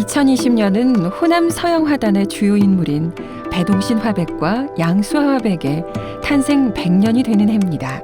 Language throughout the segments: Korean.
2020년은 호남 서양화단의 주요 인물인 배동신 화백과 양수화 화백의 탄생 100년이 되는 해입니다.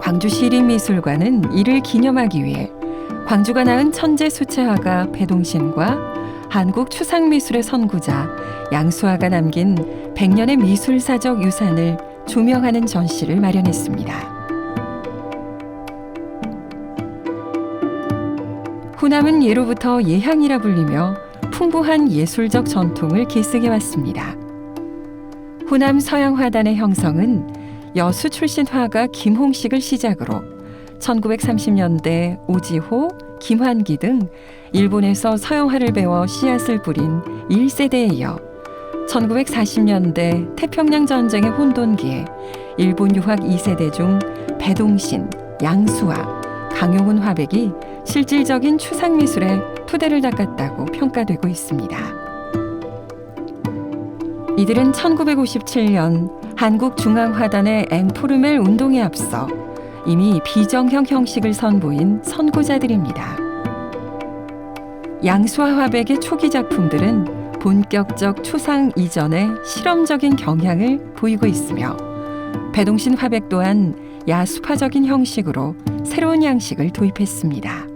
광주시립미술관은 이를 기념하기 위해 광주가 낳은 천재 수채화가 배동신과 한국 추상미술의 선구자 양수화가 남긴 100년의 미술사적 유산을 조명하는 전시를 마련했습니다. 호남은 예로부터 예향이라 불리며 풍부한 예술적 전통을 계승해왔습니다. 호남 서양화단의 형성은 여수 출신 화가 김홍식을 시작으로 1930년대 오지호, 김환기 등 일본에서 서양화를 배워 씨앗을 뿌린 1세대에 이어 1940년대 태평양 전쟁의 혼돈기에 일본 유학 2세대 중 배동신, 양수화, 강용훈 화백이 실질적인 추상미술에 토대를 닦았다고 평가되고 있습니다. 이들은 1957년 한국중앙화단의 앵포르멜 운동에 앞서 이미 비정형 형식을 선보인 선구자들입니다. 양수화 화백의 초기 작품들은 본격적 추상 이전의 실험적인 경향을 보이고 있으며 배동신 화백 또한 야수파적인 형식으로 새로운 양식을 도입했습니다.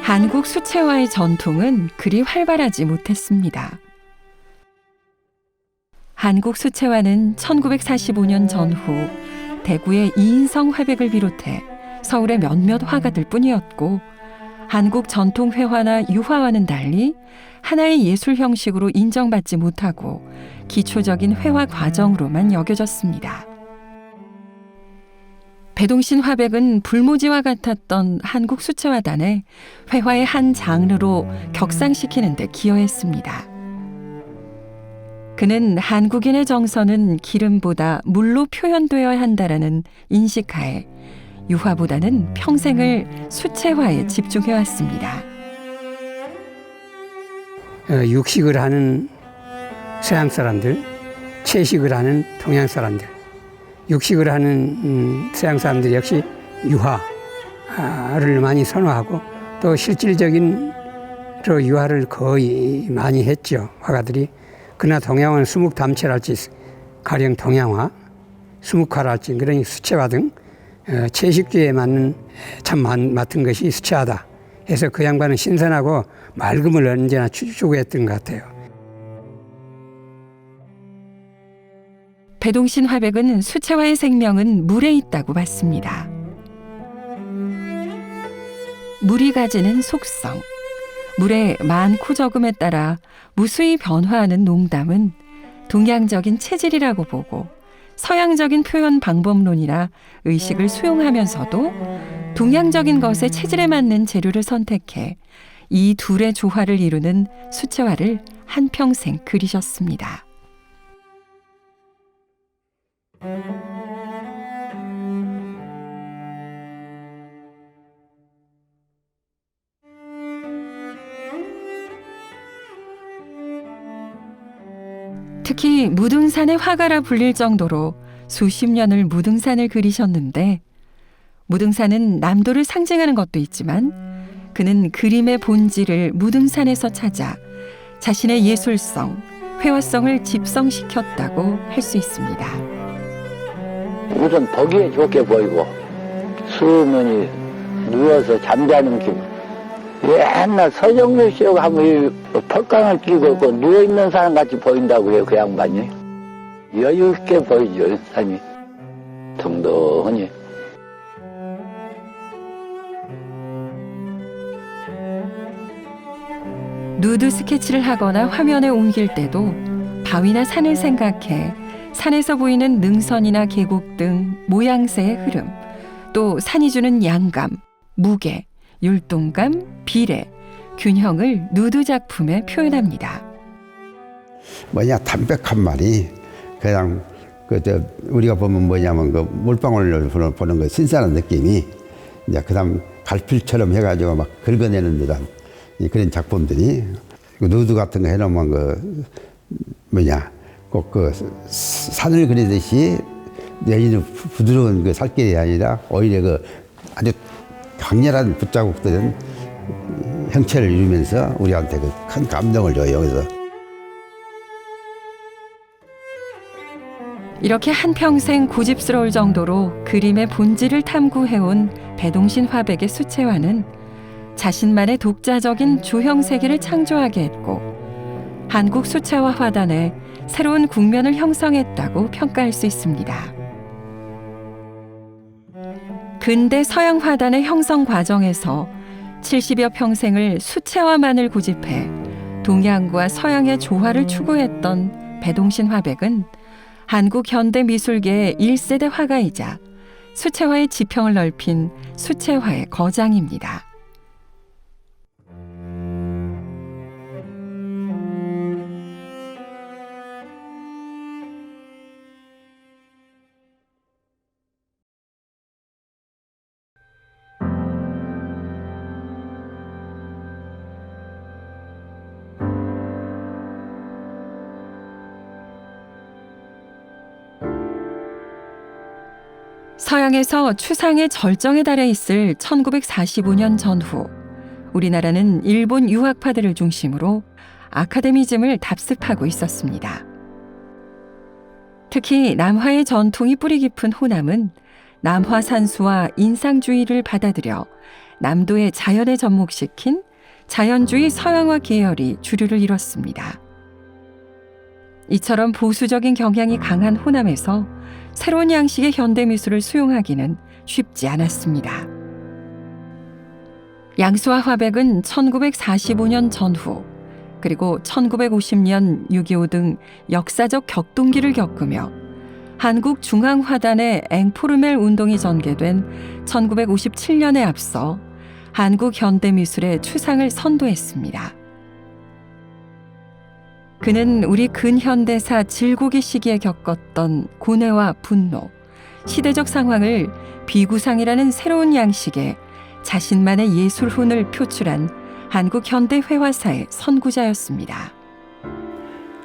한국 수채화의 전통은 그리 활발하지 못했습니다. 한국 수채화는 1945년 전후 대구의 이인성 화백을 비롯해 서울의 몇몇 화가들 뿐이었고 한국 전통 회화나 유화와는 달리 하나의 예술 형식으로 인정받지 못하고 기초적인 회화 과정으로만 여겨졌습니다. 배동신 화백은 불모지와 같았던 한국 수채화단에 회화의 한 장르로 격상시키는 데 기여했습니다. 그는 한국인의 정서는 기름보다 물로 표현되어야 한다라는 인식하에 유화보다는 평생을 수채화에 집중해왔습니다. 육식을 하는 서양 사람들, 채식을 하는 동양 사람들, 육식을 하는 서양 사람들 역시 유화를 많이 선호하고 또 실질적인 유화를 거의 많이 했죠, 화가들이. 그러나 동양은 수묵담채랄지 가령 동양화, 수묵화랄지 그러니 수채화 등 채식주의에 맞는 참 맡은 것이 수채화다 해서 그 양반은 신선하고 맑음을 언제나 추구했던 것 같아요. 배동신 화백은 수채화의 생명은 물에 있다고 봤습니다. 물이 가지는 속성, 물의 많고 적음에 따라 무수히 변화하는 농담은 동양적인 체질이라고 보고 서양적인 표현 방법론이나 의식을 수용하면서도 동양적인 것의 체질에 맞는 재료를 선택해 이 둘의 조화를 이루는 수채화를 한평생 그리셨습니다. 특히 무등산의 화가라 불릴 정도로 수십 년을 무등산을 그리셨는데 무등산은 남도를 상징하는 것도 있지만 그는 그림의 본질을 무등산에서 찾아 자신의 예술성, 회화성을 집성시켰다고 할 수 있습니다. 우선 보기에 좋게 보이고 수면이 누워서 잠자는 기분. 옛날 서정로 씨하고 하면 펄강을 끼고 누워있는 사람 같이 보인다고 해요, 그 양반이. 여유 있게 보이죠, 산이. 동동하니. 누드 스케치를 하거나 화면에 옮길 때도 바위나 산을 생각해 산에서 보이는 능선이나 계곡 등 모양새의 흐름, 또 산이 주는 양감, 무게, 율동감, 비례, 균형을 누드 작품에 표현합니다. 뭐냐, 담백한 말이 그냥 우리가 보면 뭐냐면 그 물방울을 보는 그 신선한 느낌이 이제 그다음 갈필처럼 해가지고 막 긁어내는 듯한 그런 작품들이 누드 같은 거 해놓으면 그 뭐냐 꼭 그 산을 그리듯이 내리는 부드러운 그 살길이 아니라 오히려 그 아주 강렬한 붓자국들은 형체를 이루면서 우리한테 그 큰 감동을 줘요. 여기서. 이렇게 한평생 고집스러울 정도로 그림의 본질을 탐구해온 배동신 화백의 수채화는 자신만의 독자적인 조형 세계를 창조하게 했고 한국 수채화 화단에 새로운 국면을 형성했다고 평가할 수 있습니다. 근대 서양 화단의 형성 과정에서 70여 평생을 수채화만을 고집해 동양과 서양의 조화를 추구했던 배동신 화백은 한국 현대 미술계의 1세대 화가이자 수채화의 지평을 넓힌 수채화의 거장입니다. 서양에서 추상의 절정에 달해 있을 1945년 전후 우리나라는 일본 유학파들을 중심으로 아카데미즘을 답습하고 있었습니다. 특히 남화의 전통이 뿌리 깊은 호남은 남화 산수와 인상주의를 받아들여 남도의 자연에 접목시킨 자연주의 서양화 계열이 주류를 이뤘습니다. 이처럼 보수적인 경향이 강한 호남에서 새로운 양식의 현대미술을 수용하기는 쉽지 않았습니다. 양수와 화백은 1945년 전후 그리고 1950년 6.25 등 역사적 격동기를 겪으며 한국 중앙화단의 앵포르멜 운동이 전개된 1957년에 앞서 한국 현대미술의 추상을 선도했습니다. 그는 우리 근현대사 질고기 시기에 겪었던 고뇌와 분노, 시대적 상황을 비구상이라는 새로운 양식의 자신만의 예술훈을 표출한 한국 현대 회화사의 선구자였습니다.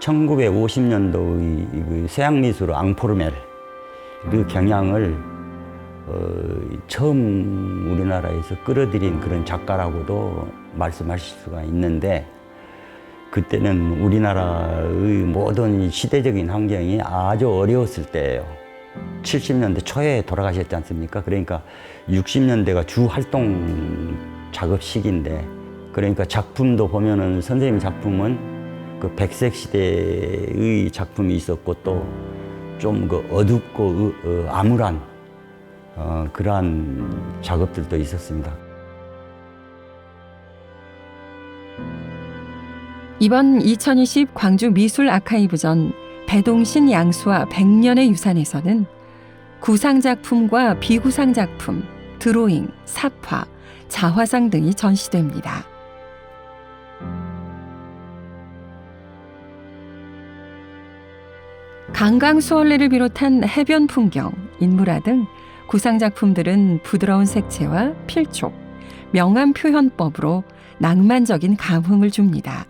1950년도의 서양미술 앙포르멜 그 경향을 처음 우리나라에서 끌어들인 그런 작가라고도 말씀하실 수가 있는데 그때는 우리나라의 모든 시대적인 환경이 아주 어려웠을 때예요. 70년대 초에 돌아가셨지 않습니까? 그러니까 60년대가 주 활동 작업 시기인데 그러니까 작품도 보면은 선생님 작품은 그 백색 시대의 작품이 있었고 또 좀 그 어둡고 암울한 그러한 작업들도 있었습니다. 이번 2020 광주 미술 아카이브전 배동신 양수와 100년의 유산에서는 구상작품과 비구상작품, 드로잉, 삽화, 자화상 등이 전시됩니다. 강강수월래를 비롯한 해변 풍경, 인물화 등 구상작품들은 부드러운 색채와 필촉, 명암 표현법으로 낭만적인 감흥을 줍니다.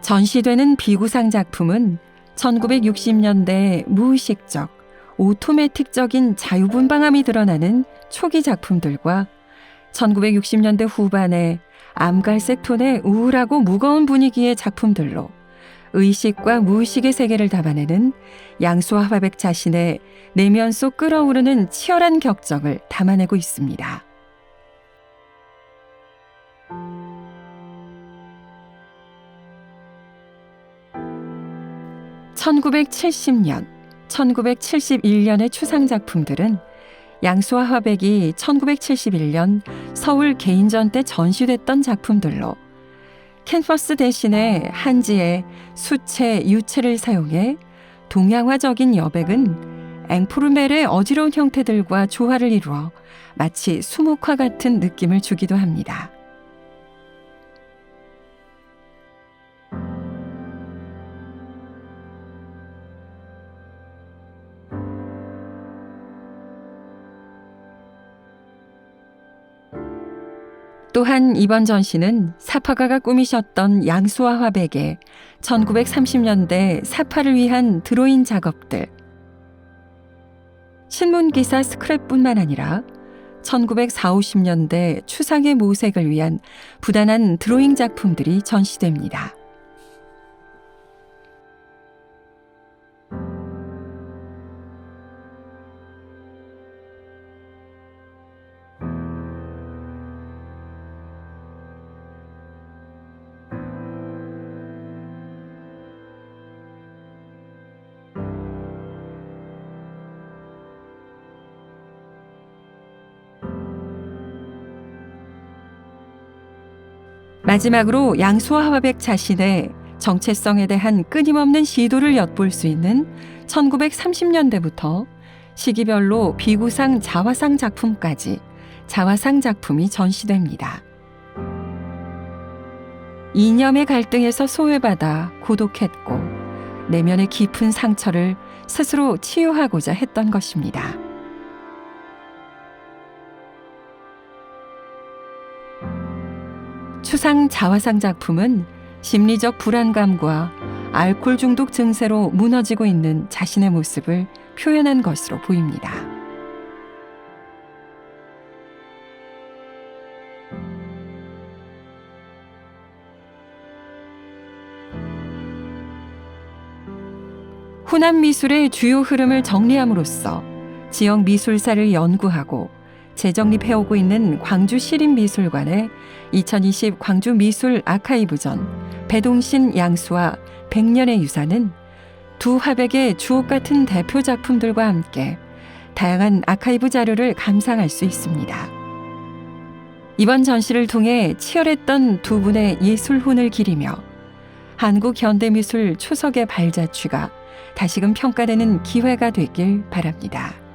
전시되는 비구상 작품은 1960년대 무의식적, 오토매틱적인 자유분방함이 드러나는 초기 작품들과 1960년대 후반의 암갈색 톤의 우울하고 무거운 분위기의 작품들로 의식과 무의식의 세계를 담아내는 양수와 화백 자신의 내면 속 끓어오르는 치열한 격정을 담아내고 있습니다. (1970년) 1971년의 추상작품들은 양수와 화백이 1971년 서울 개인전 때 전시됐던 작품들로 캔버스 대신에 한지에 수채, 유채를 사용해 동양화적인 여백은 앵푸르멜의 어지러운 형태들과 조화를 이루어 마치 수묵화 같은 느낌을 주기도 합니다. 또한 이번 전시는 사파가가 꾸미셨던 양수와 화백의 1930년대 사파를 위한 드로잉 작업들, 신문기사 스크랩뿐만 아니라 1940, 50년대 추상의 모색을 위한 부단한 드로잉 작품들이 전시됩니다. 마지막으로 양수와 화백 자신의 정체성에 대한 끊임없는 시도를 엿볼 수 있는 1930년대부터 시기별로 비구상 자화상 작품까지 자화상 작품이 전시됩니다. 이념의 갈등에서 소외받아 고독했고 내면의 깊은 상처를 스스로 치유하고자 했던 것입니다. 추상 자화상 작품은 심리적 불안감과 알코올 중독 증세로 무너지고 있는 자신의 모습을 표현한 것으로 보입니다. 후남 미술의 주요 흐름을 정리함으로써 지역 미술사를 연구하고 재정립해오고 있는 광주시립미술관의 2020 광주미술 아카이브전 배동신 양수와 100년의 유산은 두 화백의 주옥 같은 대표 작품들과 함께 다양한 아카이브 자료를 감상할 수 있습니다. 이번 전시를 통해 치열했던 두 분의 예술혼을 기리며 한국 현대미술 초석의 발자취가 다시금 평가되는 기회가 되길 바랍니다.